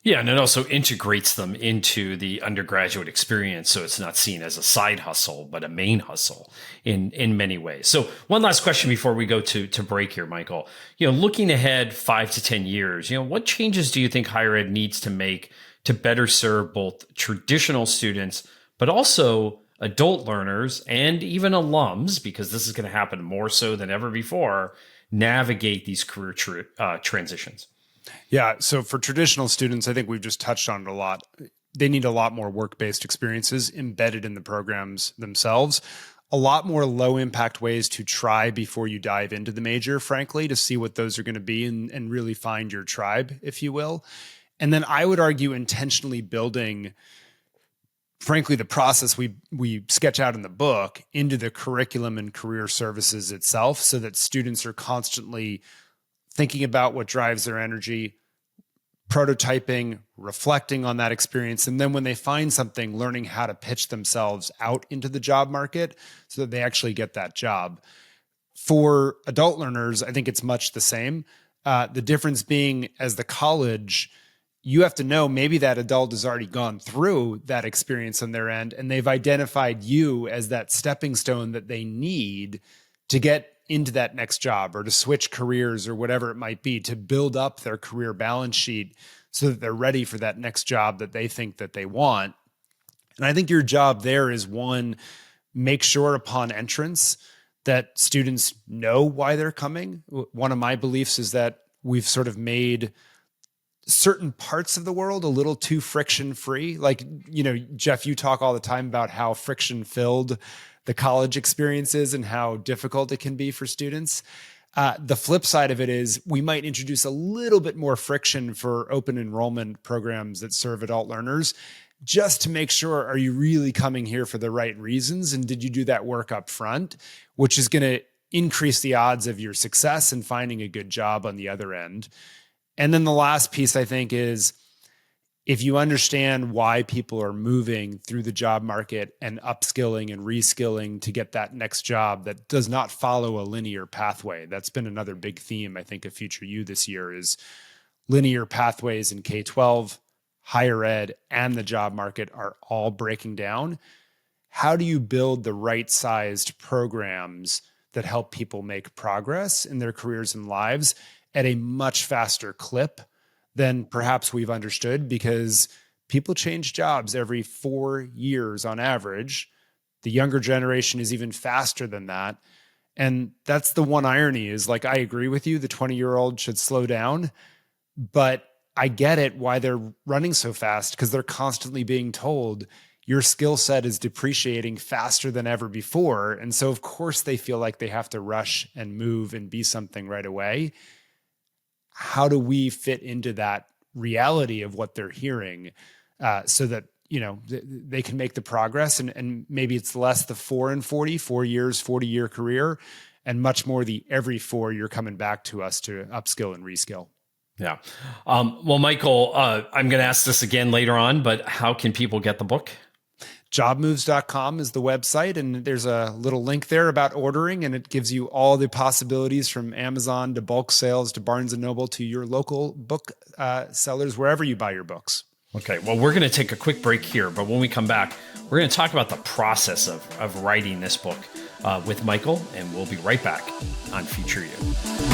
Yeah, and it also integrates them into the undergraduate experience, so it's not seen as a side hustle, but a main hustle in many ways. So, one last question before we go to break here, Michael. Looking ahead 5 to 10 years, what changes do you think higher ed needs to make to better serve both traditional students, but also adult learners and even alums, because this is going to happen more so than ever before, navigate these career transitions? Yeah. So for traditional students, I think we've just touched on it a lot. They need a lot more work-based experiences embedded in the programs themselves, a lot more low impact ways to try before you dive into the major, frankly, to see what those are going to be and really find your tribe, if you will. And then I would argue intentionally building, frankly, the process we sketch out in the book into the curriculum and career services itself, so that students are constantly thinking about what drives their energy, prototyping, reflecting on that experience, and then when they find something, learning how to pitch themselves out into the job market so that they actually get that job. For adult learners, I think it's much the same. The difference being, as the college, you have to know maybe that adult has already gone through that experience on their end, and they've identified you as that stepping stone that they need to get into that next job or to switch careers or whatever it might be, to build up their career balance sheet so that they're ready for that next job that they think that they want. And I think your job there is, one, make sure upon entrance that students know why they're coming. One of my beliefs is that we've sort of made certain parts of the world a little too friction free. Like, Jeff, you talk all the time about how friction filled the college experience is and how difficult it can be for students. The flip side of it is we might introduce a little bit more friction for open enrollment programs that serve adult learners, just to make sure, are you really coming here for the right reasons? And did you do that work up front, which is going to increase the odds of your success and finding a good job on the other end. And then the last piece, I think, is if you understand why people are moving through the job market and upskilling and reskilling to get that next job that does not follow a linear pathway. That's been another big theme, I think, of Future You this year, is linear pathways in K-12, higher ed, and the job market are all breaking down. How do you build the right-sized programs that help people make progress in their careers and lives at a much faster clip than perhaps we've understood? Because people change jobs every 4 years on average. The younger generation is even faster than that. And that's the one irony, is, like, I agree with you, the 20-year-old should slow down, but I get it why they're running so fast, because they're constantly being told your skill set is depreciating faster than ever before. And so, of course, they feel like they have to rush and move and be something right away. How do we fit into that reality of what they're hearing so that, they can make the progress, and maybe it's less the 4 and 40, 4 years, 40-year career, and much more the every 4 you're coming back to us to upskill and reskill. Yeah. Well, Michael, I'm going to ask this again later on, but how can people get the book? Jobmoves.com is the website, and there's a little link there about ordering, and it gives you all the possibilities from Amazon to bulk sales to Barnes & Noble to your local book sellers, wherever you buy your books. Okay, well, we're going to take a quick break here, but when we come back, we're going to talk about the process of writing this book with Michael, and we'll be right back on Future You.